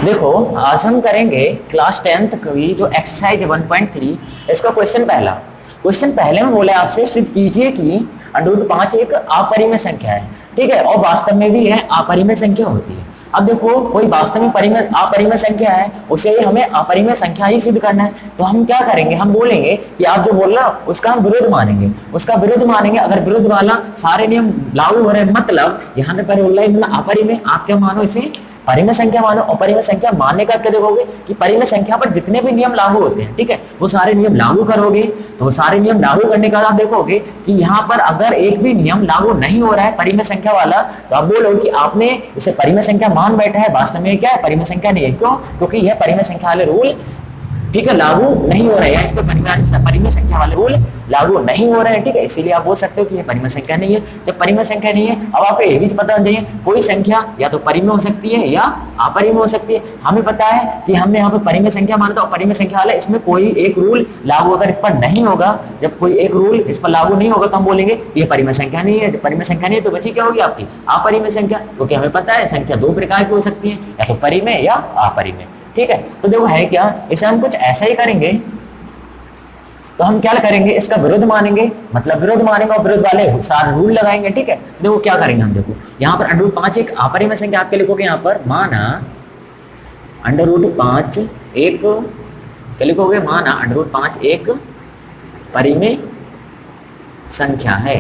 देखो, आज हम करेंगे क्लास 10th की जो एक्सरसाइज 1.3 इसका क्वेश्चन पहले में बोला आपसे सिद्ध कीजिए कि √5 एक अपरिमेय संख्या है। ठीक है, और वास्तव में भी यह अपरिमेय संख्या होती है। अब देखो, कोई वास्तव में अपरिमेय संख्या है, उसे हमें अपरिमेय संख्या ही सिद्ध करना है। तो हम क्या करेंगे, हम बोलेंगे कि आप जो बोल रहे हो उसका हम विरोध मानेंगे, अगर विरोध वाला सारे नियम लागू हो रहे हैं, मतलब यहाँ पे पहले बोल रहा है अपरिमेय, आप क्या मानो, इसे परिमेय संख्या मानो। और परिमेय संख्या मानने का क्या देखोगे कि परिमेय संख्या पर जितने भी नियम लागू होते हैं, ठीक है, वो सारे नियम लागू करोगे। तो वो सारे नियम लागू करने के बाद आप देखोगे कि यहाँ पर अगर एक भी नियम लागू नहीं हो रहा है परिमेय संख्या वाला, तो आप बोलोगे कि आपने इसे परिमेय संख्या मान बैठा है, वास्तव में क्या है, परिमेय संख्या नहीं है। क्यों? क्योंकि यह परिमेय संख्या वाले रूल, ठीक है, लागू नहीं हो रहे हैं, इस पर परिमेय संख्या वाले रूल लागू नहीं हो रहे हैं। ठीक है, इसीलिए आप बोल सकते हो कि ये परिमेय संख्या नहीं है। जब परिमेय संख्या नहीं है, अब आपको ये भी पता होना चाहिए कोई संख्या या तो परिमेय हो सकती है या अपरिमेय हो सकती है। हमें पता है कि हमने यहाँ पे परिमेय संख्या माना था, और परिमेय संख्या वाला इसमें कोई एक रूल लागू अगर इस पर नहीं होगा, जब कोई एक रूल इस पर लागू नहीं होगा, तो हम बोलेंगे ये परिमेय संख्या नहीं है। परिमेय संख्या नहीं है तो बची क्या होगी आपकी अपरिमेय संख्या, क्योंकि हमें पता है संख्या दो प्रकार की हो सकती है, या तो परिमेय या अपरिमेय। ठीक है, तो देखो है क्या, इसे हम कुछ ऐसा ही करेंगे। तो हम क्या करेंगे, इसका विरोध मानेंगे, मतलब विरोध मानेंगे और विरोध वाले सारे रूल लगाएंगे। ठीक है, देखो क्या करेंगे हम, देखो यहाँ पर √5 एक अपरिमेय संख्या आपके लिखोगे, यहाँ पर माना √5 एक क्या लिखोगे, माना √5 एक परिमेय संख्या है।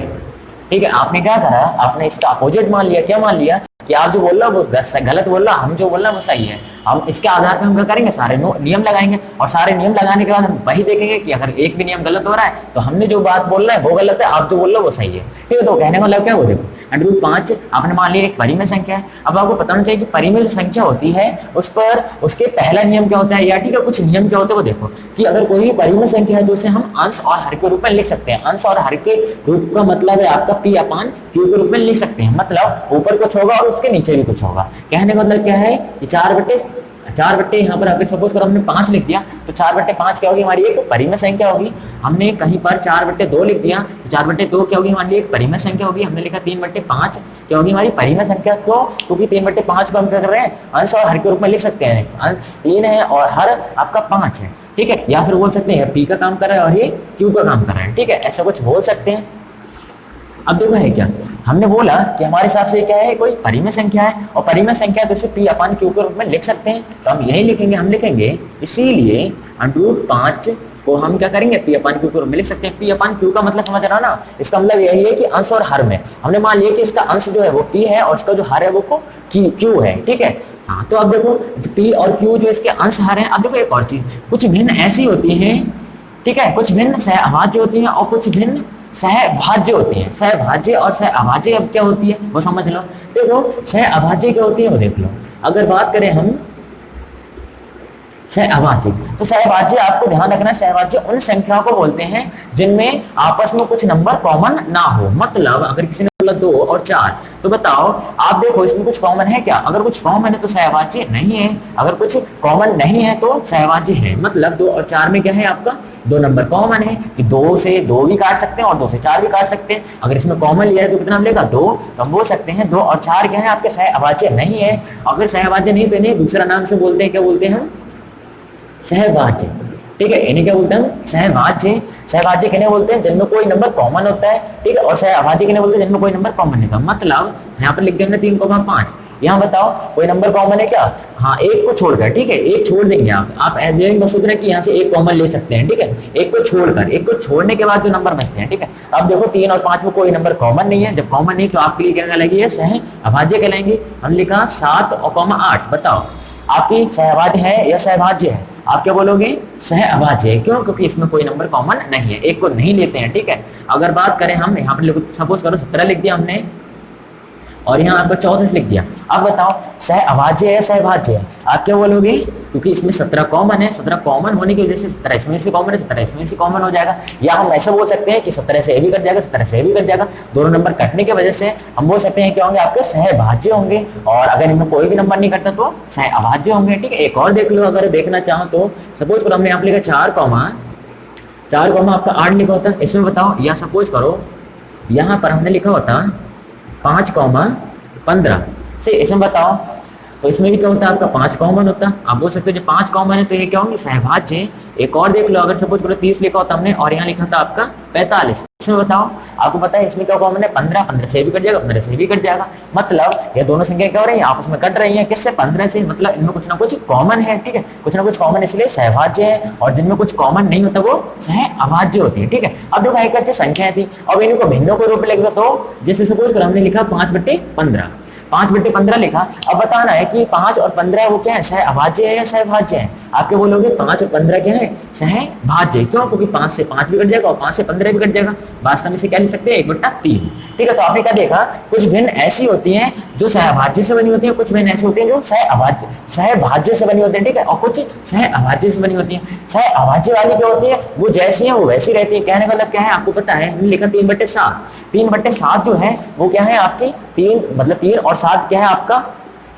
ठीक है, आपने क्या करा, आपने इसका अपोजिट मान लिया। क्या मान लिया कि आप जो बोल रहे हो वो गलत बोल रहा, हम जो बोल रहे हैं वो सही है। हम इसके आधार पर हम क्या करेंगे, सारे नियम लगाएंगे, और सारे नियम लगाने के बाद हम वही देखेंगे कि अगर एक भी नियम गलत हो रहा है तो हमने जो बात बोल रहे हैं वो गलत है, आप जो बोल रहे हो वो सही है। ठीक है, तो कहने का मतलब क्या, वो देखो √5 आपने मान लिया एक परिमेय संख्या है। अब आपको पता होना चाहिए कि परिमेय जो संख्या होती है उस पर उसके पहला नियम क्या होता है, या ठीक है कुछ नियम क्या होते हैं वो देखो, कि अगर कोई भी परिमेय संख्या है तो उसे हम अंश और हर के रूप में लिख सकते हैं। अंश और हर के रूप का मतलब है आपका P/Q के रूप में लिख सकते हैं, मतलब ऊपर कुछ होगा और उसके नीचे भी कुछ होगा। कहने का मतलब क्या है कि 4/4 यहाँ पर अगर सपोज करो हमने 5 लिख दिया, तो 4/5 क्या होगी, हमारी एक परिमेय संख्या होगी। हमने कहीं पर 4/2 लिख दिया, तो 4/2 क्या होगी, हमारी एक परिमेय संख्या होगी। हमने लिखा 3/5 क्या होगी, हमारी परिमेय संख्या। क्यों? क्योंकि 3/5 को हम क्या कर रहे हैं, अंश और हर के रूप में लिख सकते हैं। अंश 3 है और हर आपका 5 है। ठीक है, या फिर बोल सकते हैं P का काम कर रहा है और ये Q का काम कर रहा है। ठीक है, ऐसा कुछ बोल सकते हैं। अब देखो है क्या, हमने बोला कि हमारे हिसाब से क्या है, कोई परिमेय संख्या है, और परिमेय संख्या तो इसे P/Q के रूप में लिख सकते हैं। तो हम यही लिखेंगे, हम लिखेंगे इसीलिए √5 को हम क्या करेंगे, P/Q के रूप में लिख सकते हैं। P/Q का मतलब समझ रहा ना, इसका मतलब यही है कि अंश और हर में हमने मान लिया कि इसका अंश जो है वो P है और इसका जो हर है वो Q है। ठीक है, हाँ, तो अब देखो P और Q जो इसके अंश हर है। अब देखो एक और चीज, कुछ भिन्न ऐसी होती है, ठीक है, कुछ भिन्न सहअभाज्य होती है और कुछ भिन्न सहभाज्य होती है। सहभाज्य और सहअभाज्य अब क्या होती है वो समझ लो। देखो सहअभाज्य क्या होती है वो देख लो। अगर बात करें हम सहअभाज्य, तो सहभाज्य आपको ध्यान रखना, सहभाज्य उन संख्याओं को बोलते हैं जिनमें आपस में कुछ नंबर कॉमन ना हो। मतलब अगर किसी ने बोला 2 और 4, तो बताओ आप देखो इसमें कुछ कॉमन है क्या, अगर कुछ कॉमन है तो सहभाज्य नहीं है, अगर कुछ कॉमन नहीं है तो सहभाज्य है। मतलब 2 और 4 में क्या है, आपका 2 नंबर कॉमन है, कि 2 से 2 भी काट सकते हैं और 2 से 4 भी काट सकते हैं। अगर इसमें कॉमन लिया है तो कितना मिलेगा, 2। तो हम बोल सकते हैं 2 और 4 क्या है, आपके सहअभाज्य नहीं है। अगर सहअभाज्य नहीं तो इन्हें दूसरा नाम से बोलते हैं, क्या बोलते हैं हम, सहभाज्य। ठीक है, इन्हें क्या बोलते हैं, सहभाज्य। सहभाज्य किन्हें बोलते हैं, जिनमें कोई नंबर कॉमन होता है। ठीक है, और सहअभाज्य किन्हें बोलते हैं, जिनमें कोई नंबर कॉमन नहीं होता। मतलब यहाँ पर लिख दिया हमने 3,5। यहाँ बताओ कोई नंबर कॉमन है क्या, हाँ, एक को छोड़कर। ठीक है, एक छोड़ देंगे आप बस सोच रहे हैं कि यहाँ से एक कॉमन ले सकते हैं। ठीक है, एक को छोड़कर, एक को छोड़ने के बाद जो नंबर बचते हैं। ठीक है, अब देखो 3 और 5 में कोई नंबर कॉमन नहीं है। जब कॉमन नहीं तो आपके लिए क्या कहलाएगी, सहअभाज्य कहलाएंगे। हम लिखा 7 और 8, बताओ आपकी सहअभाज्य है या सहभाज्य है, आप क्या बोलोगे, सहअभाज्य। क्यों? क्योंकि इसमें कोई नंबर कॉमन नहीं है, एक को नहीं लेते हैं। ठीक है, अगर बात करें हम यहाँ पर सपोज करो 17 लिख दिया हमने और यहाँ आपको 34 लिख दिया। अब बताओ सहअभाज्य है सहभाज्य है, आप क्या बोलोगे, क्योंकि इसमें 17 कॉमन है, 17 कॉमन होने की वजह से 17 इसमें से कॉमन है, 17 इसमें से कॉमन हो जाएगा। या हम ऐसे बोल सकते हैं कि 17 से ये भी कट जाएगा, 17 से ये भी कट जाएगा। दोनों नंबर कटने की वजह से हम बोल सकते हैं क्या होंगे, आपके सहभाज्य होंगे। और अगर इनमें कोई भी नंबर नहीं कटता तो सहअभाज्य होंगे। ठीक है, एक और देख लो, अगर देखना चाहो तो सपोज करो हमने यहाँ लिखा 4, आपका 8 लिखा होता है, इसमें बताओ। या सपोज करो यहाँ पर हमने लिखा होता 5, 15 से, इसमें बताओ तो इसमें भी क्या होता है आपका 5 कॉमन होता है। आप बोल सकते हो जो 5 कॉमन है तो ये क्या होंगे सहभाज्य। एक और देख लो, अगर सपोज करो 30 लिखा होता हमने और यहाँ लिखा था आपका 45, इसमें बताओ आपको पता है इसमें क्या कॉमन है 15, 15 से भी कट जाएगा, 15 से भी कट जाएगा। मतलब ये दोनों संख्या क्या हो रही है आपस में कट रही है, किससे 15 से, मतलब इनमें कुछ ना कुछ कॉमन है। ठीक है, कुछ ना कुछ कॉमन इसलिए सहभाज्य है, और जिनमें कुछ कॉमन नहीं होता वो सह अभाज्य होती है। ठीक है, अब देखो एक अच्छी संख्या थी, अब इनको भिन्नों के रूप में लिख दो। तो जैसे सपोज करो हमने लिखा 5/15, 5/15 लिखा। अब बताना है कि 5 और 15 वो क्या है, सह अभाज्य है या सहभाज्य है। आपके बोलोगे 5 और 15 क्या है, सहभाज्य। क्यों? क्योंकि 5 से 5 भी कट जाएगा और 5 से 15 भी कट जाएगा। वास्तव में से क्या लिख सकते हैं 1/3। ठीक है, तो आपने क्या देखा, कुछ भिन्न ऐसी होती हैं जो सहभाज्य से बनी होती है, कुछ भिन्न ऐसी होती है जो सहभाज्य से बनी होती है। ठीक है, और कुछ सह अभाज्य से बनी होती है। सह अभाज्य वाली क्या होती है, वो जैसी है वो वैसी रहती है। कहने का मतलब क्या है आपको पता है, लिखा 3/7, 3/7 जो है वो क्या है आपकी 3, मतलब 3 और 7 क्या है आपका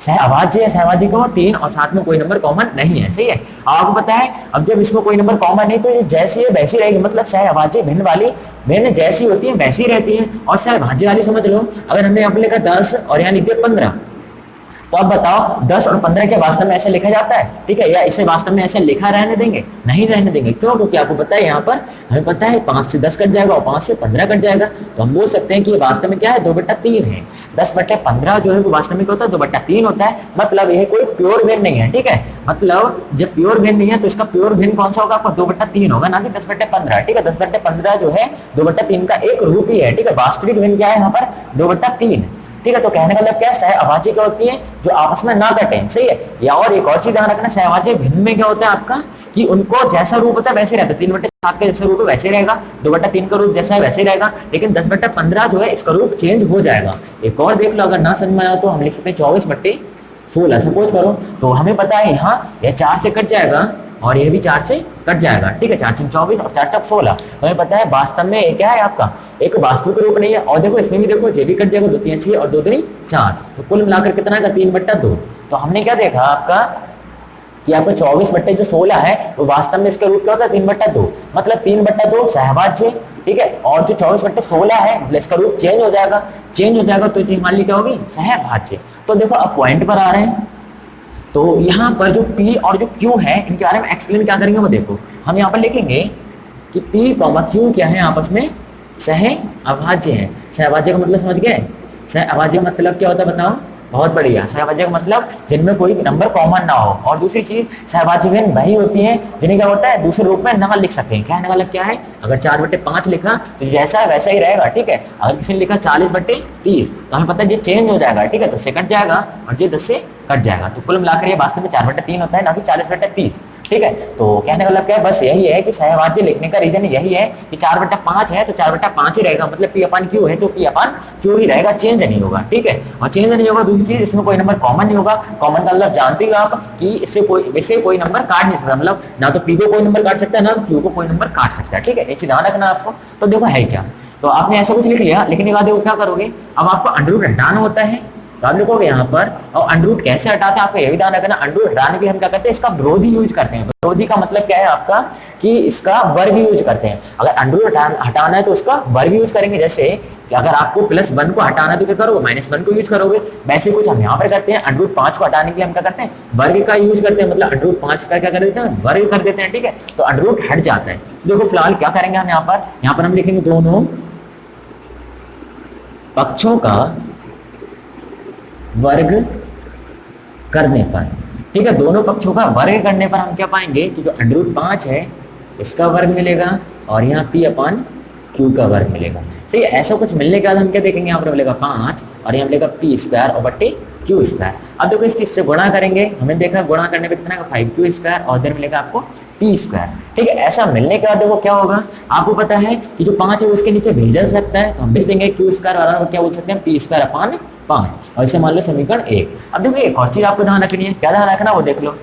सहअभाज्य है। सहअभाज्य को 3 और 7 में कोई नंबर कॉमन नहीं है। सही है, आपको पता है अब जब इसमें कोई नंबर कॉमन नहीं तो ये जैसी है वैसी रहेगी। मतलब सहअभाज्य भिन्न वाली भिन्न जैसी होती है वैसी रहती है, और सहभाज्य वाली समझ लो। अगर हमने यहाँ पे लिखा 10 और यहाँ लिख दिया 15, तो अब बताओ 10 और 15 के वास्तव में ऐसे लिखा जाता है? ठीक है, या इसे वास्तव में ऐसे लिखा रहने देंगे? नहीं रहने देंगे। क्यों? क्योंकि आपको पता है यहाँ पर हमें पता है 5 से 10 कट जाएगा और 5 से 15 कट जाएगा। तो हम बोल सकते हैं कि ये वास्तव में क्या है 2/3 है। 10/15 जो है वो वास्तव में क्या होता है 2/3 होता है। मतलब यह कोई प्योर भिन्न नहीं है। ठीक है, मतलब जब प्योर भिन्न नहीं है तो इसका प्योर भिन्न कौन सा होगा आपका 2/3 होगा, ना कि 10/15। ठीक है, 10/15 जो है 2/3 का एक रूप ही है। ठीक है, वास्तविक भिन्न क्या है यहाँ पर 2/3। ठीक है, तो कहने का मतलब क्या है, सहअभाज्य क्या होती है जो आपस में ना कटे। सही है, या और एक और चीज ध्यान रखना, सहअभाज्य भिन्न में क्या होता है आपका कि उनको जैसा रूप होता है वैसे रहता है। 3/7 का जैसा रूप है वैसे रहेगा, 2/3 का रूप जैसा है वैसे रहेगा, लेकिन 10/15 जो है इसका रूप चेंज हो जाएगा। एक और देख लो, अगर ना समझ में आया तो हम लिख सकते हैं 24/16। सपोज करो तो हमें पता है यहाँ यह 4 से कट जाएगा और ये भी 4 से कट जाएगा। ठीक है, 4 से 24 और 4 तक 16। हमें पता है वास्तव में क्या है आपका एक वास्तविक रूप नहीं है। और देखो इसमें भी देखो जे भी कट जाएगा, 2 3 6 और 2 3 4, तो कुल मिलाकर कितना का 3/2। तो हमने क्या देखा आपका कि आपका 24/16 है वो वास्तव में इसका रूप क्या होता है 3/2। मतलब 3/2 सहभाज्य। ठीक है, और जो 24/16 है मतलब इसका रूप चेंज हो जाएगा। चेंज हो जाएगा तो चीज मान ली क्या होगी सहभाज्य। तो देखो अब पॉइंट पर आ रहे हैं, तो यहाँ पर जो P और जो Q है इनके बारे में एक्सप्लेन क्या करेंगे वो देखो। हम यहाँ पर लिखेंगे कि P, Q क्या है आपस में सह अभाज्य है। सहअभाज्य का मतलब समझ गए? सहअभाज्य का मतलब क्या होता है बताओ? बहुत बढ़िया, सहअभाज्य का मतलब जिनमें कोई नंबर कॉमन ना हो। और दूसरी चीज सहअभाज्य भिन्न वही होती है जिन्हें क्या होता है दूसरे रूप में ना लिख सकते हैं। कहने का मतलब क्या है, अगर 4/5 लिखा तो जैसा है वैसा ही रहेगा। ठीक है, अगर किसी ने लिखा 40/30 तो हमें पता है ये चेंज हो जाएगा। ठीक है, 10 से कट जाएगा और ये 10 से कट जाएगा। तो कुल मिलाकर ये वास्तव में 4/3 होता है, ना कि 40/30। ठीक है, तो कहने का मतलब क्या है, बस यही है कि सहअभाज्य लिखने का रीजन यही है कि 4/5 है तो 4/5 ही रहेगा। मतलब P/Q है तो P/Q ही रहेगा, चेंज नहीं होगा। ठीक है, और चेंज नहीं होगा। दूसरी चीज इसमें कोई नंबर कॉमन नहीं होगा। कॉमन का मतलब जानते हो आप कि इससे कोई नंबर काट नहीं सकता। मतलब ना तो P को कोई नंबर काट सकता है ना Q को कोई नंबर काट सकता है। ठीक है, ये चीज ध्यान रखना आपको। तो देखो है क्या, तो आपने ऐसा कुछ लिख लिया, लिखने के बाद देखो क्या करोगे, अब आपको अंडररूट हटाना होता है। तो आप लिखोगे यहाँ पर, और अंडररूट कैसे हटाते हैं आपको ये भी ध्यान रखना। अंडररूट हटाने के लिए हम क्या करते हैं, इसका विरोधी यूज करते हैं। विरोधी का मतलब क्या है आपका कि इसका वर्ग यूज करते हैं। अगर अंडररूट हटाना है तो उसका वर्ग यूज करेंगे। जैसे कि अगर आपको +1 को हटाना है तो क्या करोगे, -1 को यूज करोगे। वैसे कुछ हम यहाँ पर करते हैं, अंडररूट 5 को हटाने के लिए हम क्या करते हैं वर्ग का यूज करते हैं। मतलब अंडररूट 5 का क्या कर देते हैं वर्ग कर देते हैं। ठीक है, तो अंडररूट हट जाता है। देखो फिलहाल क्या करेंगे हम यहाँ पर हम लिखेंगे दोनों पक्षों का वर्ग करने पर। ठीक है, दोनों पक्षों का वर्ग करने पर हम क्या पाएंगे कि जो √5 है इसका वर्ग मिलेगा और यहाँ P/Q का वर्ग मिलेगा। सही है, ऐसा कुछ मिलने के बाद हम क्या देखेंगे, यहाँ पर मिलेगा 5 और यहाँ मिलेगा P² और /Q²। अब देखो इससे गुणा करेंगे, हमने देखा गुणा करने पे कितना 5Q² और इधर मिलेगा आपको P²। ठीक है, ऐसा मिलने के बाद देखो क्या होगा, आपको पता है कि जो 5 है उसके नीचे भेजा सकता है, तो हम भेज देंगे Q² वाला को क्या बोल सकते हैं P² 5, और इसे मान लो समीकरण 1। अब देखो एक और चीज आपको ध्यान रखनी है, क्या ध्यान रखना वो देख लो।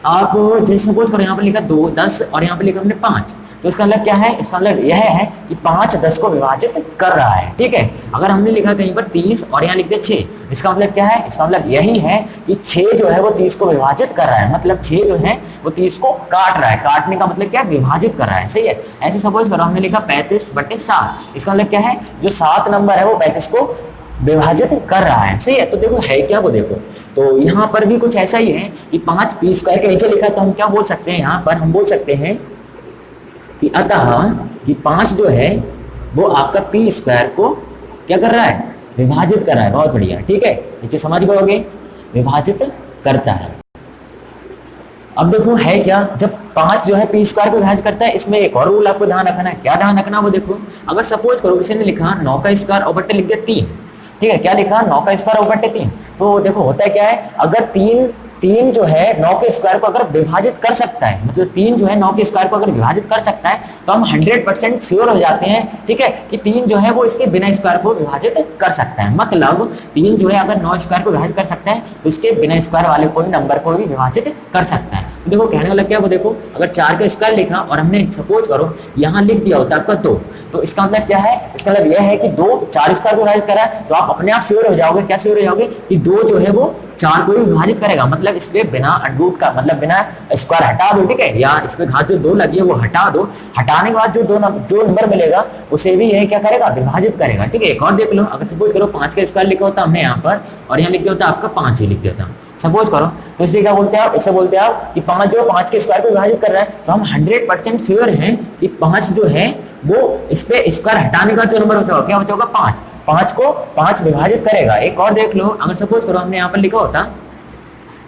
आप जैसे सपोज करो यहाँ पर लिखा 2 10 और यहाँ पर लिखा हमने 5, तो इसका मतलब क्या है, इसका मतलब यह है कि 5 10 को विभाजित कर रहा है। ठीक है, अगर हमने लिखा कहीं पर 30 और यहाँ लिख दिया 6, इसका मतलब क्या है, इसका मतलब यही है कि 6 जो है वो 30 को विभाजित कर रहा है। मतलब 6 जो है वो 30 को काट रहा है। काटने का मतलब क्या है, विभाजित कर रहा है। सही है, ऐसे सपोज करो हमने लिखा 35/7, इसका मतलब क्या है, जो 7 नंबर है वो 35 को विभाजित कर रहा है। सही है, तो देखो है क्या वो देखो, तो यहाँ पर भी कुछ ऐसा ही है कि 5 पी स्क्वायर के नीचे लिखा, तो हम क्या बोल सकते हैं, यहाँ पर हम बोल सकते हैं कि अतः कि 5 जो है वो आपका पी स्क्वायर को क्या कर रहा है, विभाजित कर रहा है। बहुत बढ़िया, ठीक है, नीचे समझ गए, विभाजित करता है। अब देखो है क्या, जब 5 जो है पी स्क्वायर को विभाजित करता है, इसमें एक और रूल आपको ध्यान रखना है। क्या ध्यान रखना, वो देखो, अगर सपोज करो किसी ने लिखा 9 का स्क्वायर और बट्टे लिख दिया 3, ठीक है, क्या लिखा, 9 का स्क्वायर और बट्टे 3, तो देखो होता क्या है, अगर 3 जो है 9 के स्क्वायर को अगर विभाजित कर सकता है, मतलब 3 जो है 9 के स्क्वायर को अगर विभाजित कर सकता है, तो हम 100% श्योर हो जाते हैं, ठीक है, कि 3 जो है वो इसके बिना स्क्वायर को विभाजित कर सकता है। मतलब 3 जो है अगर 9 स्क्वायर को विभाजित कर सकता है, तो इसके बिना स्क्वायर वाले कोई नंबर को भी विभाजित कर सकता है। तो देखो कहने वाला क्या, वो देखो, अगर 4 का स्क्वायर लिखा और हमने सपोज करो यहाँ लिख दिया होता आपका 2, तो इसका मतलब क्या है, इसका मतलब यह है कि 2 4 स्क्वायर को विभाजित करा है, तो आप अपने आप श्योर हो जाओगे, क्या श्योर हो जाओगे, कि 2 जो है वो 4 को भी विभाजित करेगा। मतलब इसके बिना अंडरूट का, मतलब बिना स्क्वायर हटा दो, ठीक है, या इसमें घात जो 2 लगी है वो हटा दो, हटाने के बाद जो नंबर मिलेगा उसे भी यह क्या करेगा, विभाजित करेगा, ठीक है। एक और देख लो, अगर सपोज करो 5 का स्क्वायर लिखा होता हमने यहाँ पर, और यहाँ लिख दिया होता आपका 5 ही लिख दिया होता, सपोज करो, तो इसे क्या बोलते हैं आप, इसे बोलते हैं आप कि 5 जो 5 के स्क्वायर को विभाजित कर रहा है, तो हम 100% श्योर हैं कि 5 जो है वो इस पे स्क्वायर हटाने का जो नंबर बचा, क्या बचा होगा, 5 को 5 विभाजित करेगा। एक और देख लो, अगर सपोज करो हमने यहाँ पर लिखा होता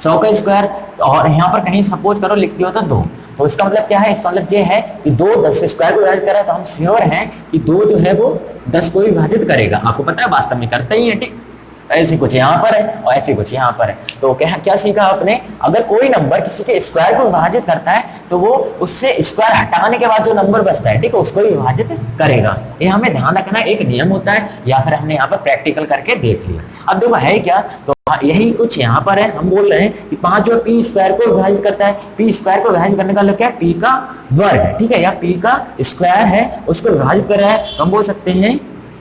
100 का स्क्वायर, और यहाँ पर कहीं सपोज करो लिख दिया होता 2, तो इसका मतलब क्या है, इसका मतलब ये है कि 2 10 स्क्वायर को विभाजित कर रहा है, तो हम श्योर हैं कि 2 जो है वो 10 को विभाजित करेगा। आपको पता है वास्तव में करता ही है, ठीक, ऐसी कुछ यहाँ पर है और ऐसी कुछ यहाँ पर है। तो क्या सीखा आपने, अगर कोई नंबर किसी के स्क्वायर को विभाजित करता है, तो वो उससे स्क्वायर हटाने के बाद जो नंबर बचता है, ठीक है, उसको भी विभाजित करेगा। ये हमें ध्यान रखना, एक नियम होता है, या फिर हमने यहाँ पर प्रैक्टिकल करके देख लिया। अब देखो है क्या, तो यही कुछ यहाँ पर है, हम बोल रहे हैं कि 5 जो पी स्क्वायर को विभाजित करता है, पी स्क्वायर को विभाजित करने का मतलब क्या है, पी का वर्ग है, ठीक है, या पी का स्क्वायर है, उसको विभाजित कर रहा है, तो हम बोल सकते हैं,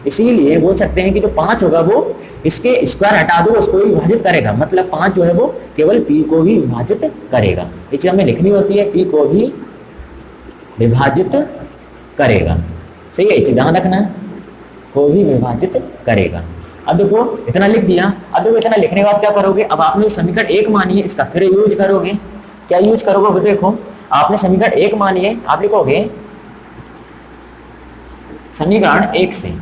इसीलिए बोल सकते हैं कि जो 5 होगा वो इसके स्क्वायर हटा दो, उसको भी विभाजित करेगा। मतलब 5 जो है वो केवल p को भी विभाजित करेगा। ये चीज हमें लिखनी होती है, p को भी विभाजित करेगा, सही है, ध्यान रखना, को भी विभाजित करेगा। अब देखो इतना लिख दिया, अब देखो इतना लिखने के बाद क्या करोगे, अब आपने समीकरण 1 मानिए, इसका फिर यूज करोगे। क्या यूज करोगे, वो देखो, आपने समीकरण 1 मानिए, आप लिखोगे समीकरण 1 से,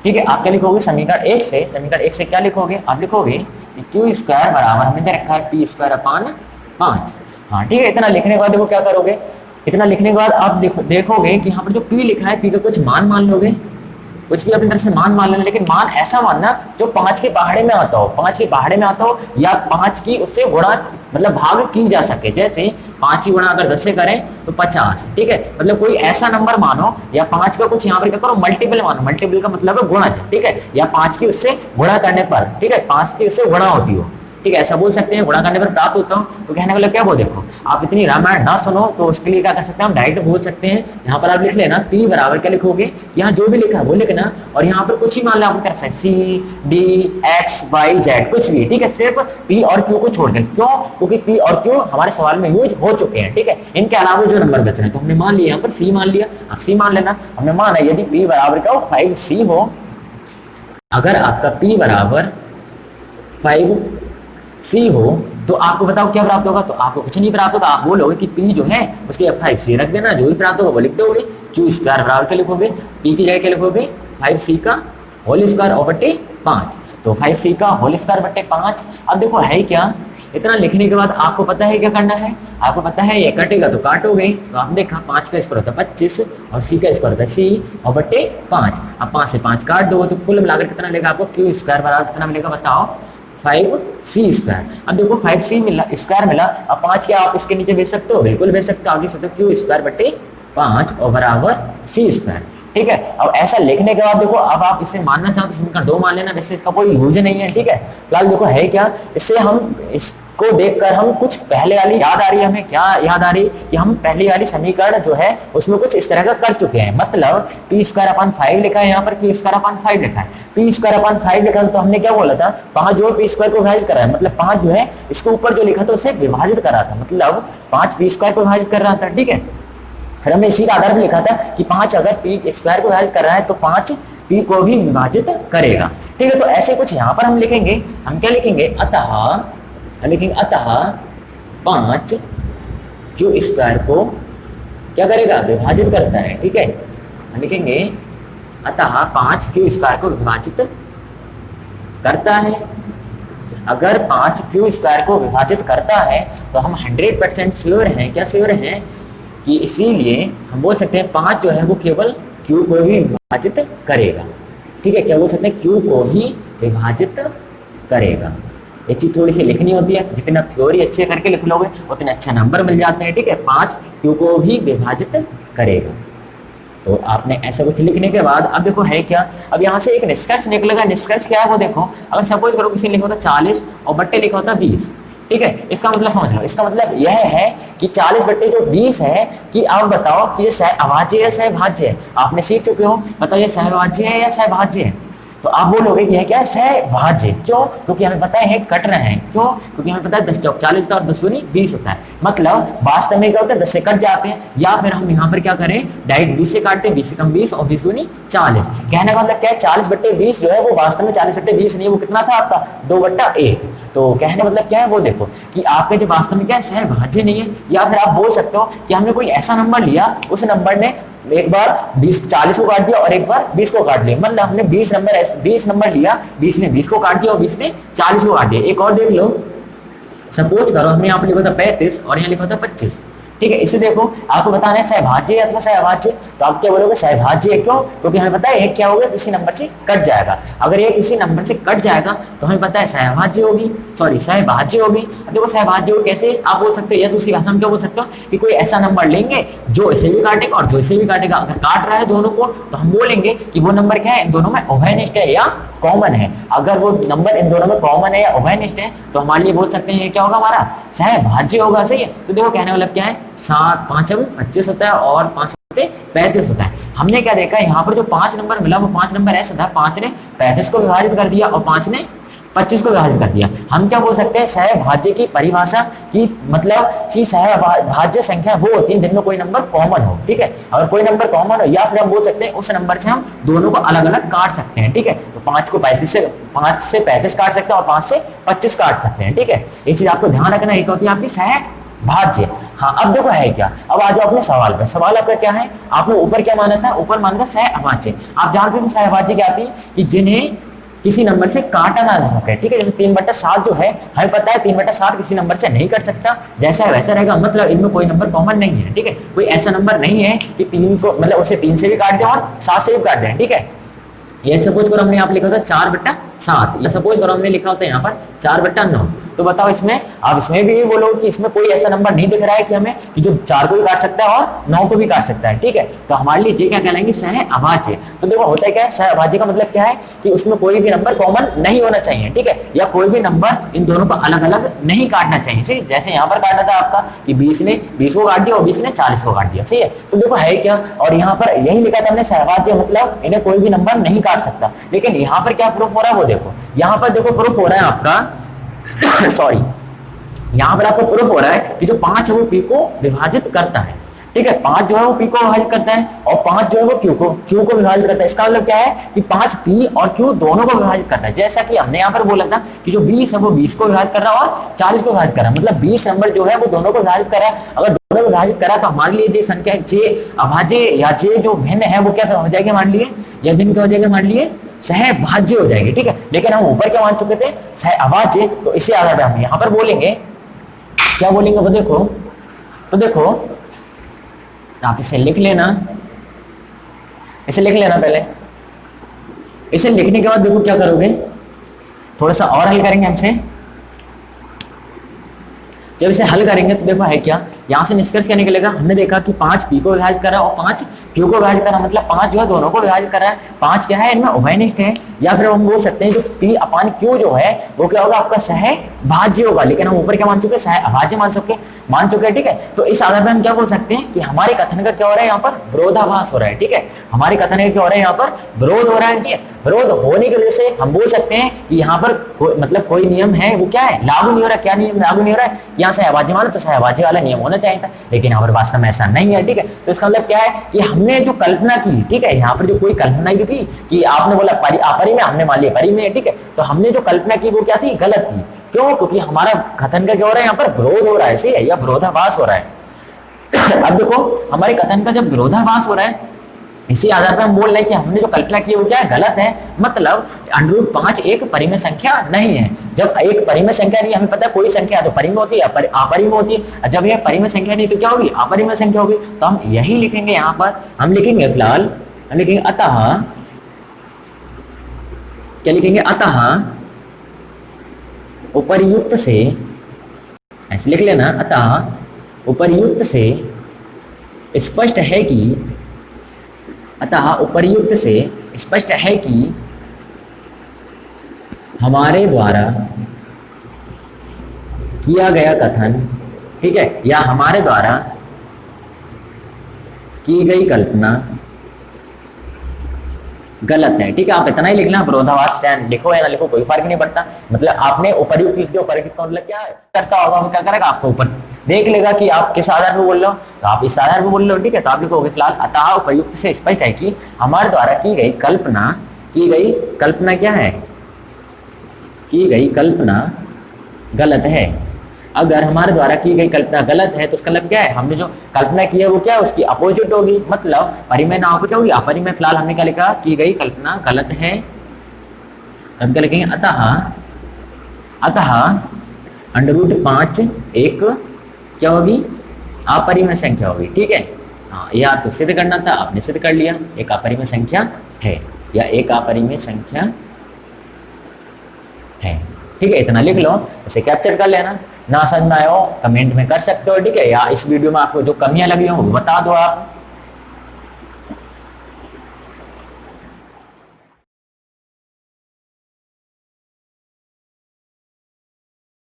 ठीक है, आप क्या लिखोगे, समीकरण 1 से क्या लिखोगे, आप लिखोगे क्यू स्क्वायर बराबर हमने दे रखा है पी स्क्वायर अपान 5। हाँ ठीक है, इतना लिखने के बाद देखो क्या करोगे, इतना लिखने के बाद आप देखोगे कि यहाँ पर जो पी लिखा है, पी का कुछ मान लोगे, कुछ भी अपनी तरफ से मान लेना, लेकिन मान ऐसा मानना जो 5 के पहाड़े में आता हो, 5 के पहाड़े में आता हो, या 5 की उससे गुणा मतलब भाग की जा सके। जैसे 5 की गुणा अगर 10 से करें तो 50, ठीक है, मतलब कोई ऐसा नंबर मानो, या 5 का कुछ यहाँ पर क्या करो, मल्टीपल मानो, मल्टीपल का मतलब है गुणज, ठीक है, या 5 की उससे गुणा करने पर, ठीक है, 5 की उससे गुणा होती हो, ठीक है, ऐसा बोल सकते हैं, गुणा करने पर प्राप्त होता हूँ। तो कहने वाला क्या, वो देखो, आप इतनी रामायण ना सुनो, तो उसके लिए क्या कर सकते हैं, हम डायरेक्ट बोल सकते हैं, यहाँ पर आप लिख लेना p बराबर क्या लिखोगे, यहाँ जो भी लिखा है वो लिखना, और यहाँ पर कुछ ही मान लो आपको कर सकते c d x y z कुछ भी, ठीक है, सिर्फ p और q को छोड़ के, क्यों, क्योंकि p और q हमारे सवाल में यूज हो चुके हैं, ठीक है, इनके अलावा जो नंबर बच रहे हैं, तो हमने मान लिया यहाँ पर c मान लिया, आप c मान लेना, हमने माना यदि p बराबर क्या हो 5c हो, अगर आपका p बराबर 5c हो, तो आपको बताओ क्या प्राप्त होगा, तो आपको कुछ नहीं प्राप्त होगा, आप बोलोगे कि p जो है उसके 5c रख देना, जो भी प्राप्त होगा वो लिख दोगे, q स्क्वायर बराबर क्या लिखोगे, p की जगह क्या लिखोगे, 5c का होल स्क्वायर और बटे 5, तो 5c का होल स्क्वायर बटे 5। अब देखो है क्या, इतना लिखने के बाद आपको पता है क्या करना है, आपको पता है ये कटेगा तो काटोगे, तो आपने देखा 5 का स्क्वायर होता है 25 और c का स्क्वायर होता है c और बटे 5, अब 5 से 5 काट दो तो कुल मिलाकर कितना मिलेगा आपको, q स्क्वायर बराबर कितना मिलेगा बताओ, 5c स्क्वायर। अब देखो 5c मिला, स्क्वायर मिला, अब 5 क्या आप इसके नीचे भेज सकते हो, बिल्कुल भेज सकते हो, आगे सकते हो q स्क्वायर बटे 5 और बराबर c स्क्वायर, ठीक है। अब ऐसा लिखने के बाद देखो, अब आप इसे मानना चाहो तो समीकरण 2 मान लेना, वैसे इसका कोई यूज नहीं है, ठीक है। फिलहाल देखो है क्या, इससे हम इसको देखकर हम कुछ पहले वाली याद आ रही है, हमें क्या याद आ रही है कि हम पहले वाली समीकरण जो है उसमें कुछ इस तरह का कर चुके हैं, मतलब p स्क्वायर अपान 5 लिखा है, यहाँ पर q स्क्वायर अपान 5 लिखा है, p स्क्वायर अपान 5 लिखा है, तो हमने क्या बोला था, 5 जो p स्क्वायर को विभाजित कर रहा है, मतलब 5 जो है इसके ऊपर जो लिखा था उसे विभाजित कर रहा था, मतलब 5 p स्क्वायर को विभाजित कर रहा था, ठीक है। फिर हमने इसी का आधार पर लिखा था कि 5 अगर p स्क्वायर को विभाजित कर रहा है तो 5 p को भी विभाजित करेगा, ठीक है, तो ऐसे कुछ यहाँ पर हम लिखेंगे, हम क्या लिखेंगे, अतः, हम लिखेंगे अतः 5 क्यू स्क्वायर को क्या करेगा, विभाजित करता है। ठीक है, हम लिखेंगे अतः 5 क्यू स्क्वायर को विभाजित करता है। अगर 5 क्यू स्क्वायर को विभाजित करता है तो हम 100% श्योर हैं, क्या श्योर हैं कि इसीलिए हम बोल सकते हैं 5 जो है वो केवल क्यू को भी विभाजित करेगा। ठीक है, क्या बोल सकते हैं, क्यू को ही विभाजित करेगा। ये चीज थोड़ी सी लिखनी होती है, जितना थ्योरी अच्छे करके लिख लोगे उतने अच्छा नंबर मिल जाते हैं। ठीक है, 5 क्यू को भी विभाजित करेगा। तो आपने ऐसा कुछ लिखने के बाद अब देखो है क्या, अब यहाँ से एक निष्कर्ष निकलेगा। निष्कर्ष क्या है वो देखो, अगर सपोज करो किसी ने लिखा होता 40 और बट्टे लिखा होता 20, ठीक है, इसका मतलब समझ लो, इसका मतलब यह है कि 40 बट्टे जो 20 है, कि आप बताओ कि ये सहअभाज्य है सहभाज्य है। आपने सीख चुके हो, बताओ ये सहभाज्य है या सहभाज्य है। तो आप बोलोगे कि यह क्या है, सहभाज्य। क्यों, क्योंकि हमें पता है कट रहे हैं। क्यों, क्योंकि हमें पता है 10 चौक 40 होता है और 10 दूनी 20 होता है। मतलब वास्तव में क्या होता है, 10 से कट जाते हैं, या फिर हम यहाँ पर क्या करें, डायरेक्ट 20 से काटते हैं, 20 से कम 20 और 20 दूनी 40। कहने का मतलब क्या है, 40 बट्टे 20 जो है वो वास्तव में 40 बट्टे 20 नहीं, वो कितना था आपका 2/1। तो कहने मतलब क्या है वो देखो कि आपके जो वास्तव में क्या है, सहभाज्य नहीं है। या फिर आप बोल सकते हो कि हमने कोई ऐसा नंबर लिया, उस नंबर ने एक बार 40 को काट दिया और एक बार 20 को काट लिया। मतलब हमने 20 नंबर लिया, 20 ने 20 को काट दिया और 20 ने 40 को काट दिया। एक और देख लो, सपोज करो हमने यहाँ पे लिखा था 35 और यहाँ लिखा था 25। ठीक है, इसे देखो, आपको बताना है सहभाज्य अथवा सहभाज्य। तो आप क्या बोलोगे, सहभाज्य। क्यों, क्योंकि हमें पता है एक क्या होगा, किसी नंबर से कट जाएगा। अगर ये किसी नंबर से कट जाएगा तो हमें पता है सहभाज्य होगी, सॉरी सहभाज्य होगी। देखो सहभाज्य हो कैसे, आप बोल सकते हो या दूसरी भाषा में क्या बोल सकते हो कि कोई ऐसा नंबर लेंगे जो इसे भी काटेगा और जो इसे भी काटेगा। अगर काट रहा है दोनों को तो हम बोलेंगे कि वो नंबर क्या है, इन दोनों में उभयनिष्ठ है या कॉमन है। अगर वो नंबर इन दोनों में कॉमन है या उभयनिष्ठ है तो हमारे लिए बोल सकते हैं ये क्या होगा, हमारा सहभाज्य होगा। सही है, तो देखो कहने वाला क्या है, 7 5 25 होता है और 5 35 होता है। हमने क्या देखा, यहाँ पर जो 5 नंबर मिला वो 5 नंबर ऐसा था, 5 ने 35 को विभाजित कर दिया और 5 ने 25 को विभाजित कर दिया। हम क्या बोल सकते हैं, सहभाज्य की परिभाषा की मतलब कि सहभाज्य संख्या वो होती है जिनमें कोई नंबर कॉमन हो। ठीक है, अगर कोई नंबर कॉमन हो, या फिर हम बोल सकते हैं उस नंबर से हम दोनों को अलग अलग काट सकते हैं। ठीक है, तो 5 से 35 काट सकते हैं और 5 से 25 काट सकते हैं। ठीक है, ये चीज आपको ध्यान रखना, एक होती है आपकी सहभाज्य। हाँ, अब देखो है क्या, अब आ जाओ अपने सवाल पर। सवाल आपका क्या है, आपने ऊपर क्या माना था, ऊपर माना था सहअभाज्य। आप जानते हो सहअभाज्य क्या आती है, कि जिन्हें किसी नंबर से काटा ना जा सके। ठीक है, जैसे 3/7 जो है, हमें पता है 3/7 किसी नंबर से नहीं कट सकता, जैसा है वैसा रहेगा। मतलब इनमें कोई नंबर कॉमन नहीं है। ठीक है, कोई ऐसा नंबर नहीं है कि 3 को मतलब उसे 3 से भी काट दें और 7 से भी काट दें। ठीक है, ये सपोज करो हमने यहाँ पे लिखा था 4/7, या सपोज करो हमने लिखा होता है यहाँ पर 4/9। तो बताओ इसमें, आप इसमें भी बोलो कि इसमें कोई ऐसा नंबर नहीं दिख रहा है कि हमें कि जो 4 को भी काट सकता है और 9 को भी काट सकता है। ठीक है, तो हमारे लिए ये क्या कहलाएंगे, सहअभाज्य। तो देखो होता है क्या है, सहअभाज्य का मतलब क्या है कि उसमें कोई भी नंबर कॉमन नहीं होना चाहिए। ठीक है, या कोई भी नंबर इन दोनों को अलग अलग नहीं काटना चाहिए। सही, जैसे यहाँ पर काटा था आपका कि 20 ने 20 को काट दिया और 20 ने 40 को काट दिया। सही है, तो देखो है क्या, और यहाँ पर यही लिखा था हमने सहअभाज्य मतलब इन्हें कोई भी नंबर नहीं काट सकता। लेकिन यहाँ पर क्या प्रूफ हो रहा है वो देखो, यहाँ पर देखो प्रूफ हो रहा है आपका सॉरी, यहाँ पर आपको प्रूफ हो रहा है कि जो 5 है वो पी को विभाजित करता है। ठीक है, 5 जो है वो पी को विभाजित करता है और 5 जो है वो क्यू को विभाजित करता है। इसका मतलब क्या है कि 5 पी और क्यू दोनों को विभाजित करता है। जैसा कि हमने यहाँ पर बोला था कि जो 20 है वो 20 को विभाजित कर रहा है और 40 को विभाजित कर रहा है। मतलब 20 नंबर जो है वो दोनों को विभाजित कर रहा है। अगर दोनों को विभाजित करा तो हमारे लिए ये संख्या जे अभाज्य या जे जो भिन्न है वो क्या हो जाएगी हमारे लिए, या भिन्न क्या हो जाएगा हमारे लिए, सहभाज्य हो जाएगी। ठीक है, लेकिन हम ऊपर क्या मान चुके थे, सहअभाज्य। तो इसे आगे हम यहाँ पर बोलेंगे, क्या बोलेंगे वो देखो, तो देखो आप इसे लिख लेना, इसे लिख लेना पहले। इसे लिखने के बाद देखो क्या करोगे, थोड़ा सा और हल करेंगे हमसे। जब इसे हल करेंगे तो देखो है क्या, यहां से निष्कर्ष क्या निकलेगा, हमने देखा कि 5 पी को विभाजित करा और 5 क्यू को विभाजित करा। मतलब 5 जो है दोनों को विभाजित कर रहा है। 5 क्या है, इनमें उभयनिष्ठ है। या फिर हम बोल सकते हैं जो पी अपॉन क्यू जो है वो क्या होगा, आपका भाज्य होगा, लेकिन हम ऊपर क्या मान चुके हैं, अभाज्य मान चुके हैं, ठीक है। तो इस आधार पर हम क्या बोल सकते हैं कि हमारे कथन का क्या हो रहा है, यहाँ पर विरोधाभास हो रहा है, ठीक है। हमारे कथन का क्या हो रहा है, यहाँ पर विरोध हो रहा है, ठीक है। विरोध होने की वजह से हम बोल सकते हैं कि यहाँ पर मतलब कोई नियम है वो क्या है, लागू नहीं हो रहा। क्या नियम लागू नहीं हो रहा है, यहाँ से अभाज्य माना तो सहभाज्य वाला नियम होना चाहिए था, लेकिन यहाँ पर वास्तव में ऐसा नहीं है, ठीक है। तो इसका मतलब क्या है कि हमने जो कल्पना की, ठीक है, यहाँ पर जो कोई कल्पना जो की कि आपने बोला अपरि में, हमने मान लिया परि में, ठीक है। तो हमने जो कल्पना की वो क्या थी, गलत थी। क्यों? क्योंकि हमारा कथन का क्या हो रहा है, यहाँ पर विरोध हो रहा है, सही है, या विरोधाभास हो रहा है। अब देखो हमारे कथन का जब विरोधाभास हो रहा है, इसी आधार पर हम बोल रहे हैं कि हमने जो कल्पना की वो क्या है, गलत है। मतलब √5 एक परिमेय संख्या नहीं है। जब एक परिमेय संख्या नहीं, हमें पता है कोई संख्या तो परिमेय होती है, अपरिमेय होती है। जब यह परिमेय संख्या नहीं तो क्या होगी, अपरिमेय संख्या होगी। तो हम यही लिखेंगे, यहाँ पर हम लिखेंगे, फिलहाल हम लिखेंगे अतः, क्या लिखेंगे, अतः उपर्युक्त से, ऐसे लिख लेना, अतः उपर्युक्त से स्पष्ट है कि, अतः उपर्युक्त से स्पष्ट है कि हमारे द्वारा किया गया कथन, ठीक है, या हमारे द्वारा की गई कल्पना गलत है, ठीक है। आप इतना ही लिखना, विरोधाभास चाहे लिखो या ना लिखो कोई फर्क नहीं पड़ता। मतलब आपने उपर्युक्त लिख दिया, उपर्युक्त का मतलब क्या है, करता होगा वो क्या करेगा, आपको ऊपर देख लेगा कि आप किस आधार पर बोल रहे हो, तो आप इस आधार पर बोल रहे हो, ठीक है। तो आप लिखोगे फिलहाल अतः उपर्युक्त से स्पष्ट है कि हमारे द्वारा की गई कल्पना क्या है, की गई कल्पना गलत है। अगर हमारे द्वारा की गई कल्पना गलत है तो उसका मतलब क्या है, हमने जो कल्पना की है वो क्या है, उसकी अपोजिट होगी। मतलब परिमेय ना होकर क्या होगी, अपरिमेय। फिलहाल हमने क्या लिखा, की गई कल्पना गलत है। हम क्या लिखेंगे, अतः √5 एक क्या होगी, अपरिमेय संख्या होगी, ठीक है। हाँ, ये आपको सिद्ध करना था, आपने सिद्ध कर लिया, एक अपरिमेय संख्या है, या एक अपरिमेय संख्या है, ठीक है। इतना लिख लो, इसे कैप्चर कर लेना। ना समझ में आए हो कमेंट में कर सकते हो, ठीक है, या इस वीडियो में आपको जो कमियां लगी हो वो बता दो आप।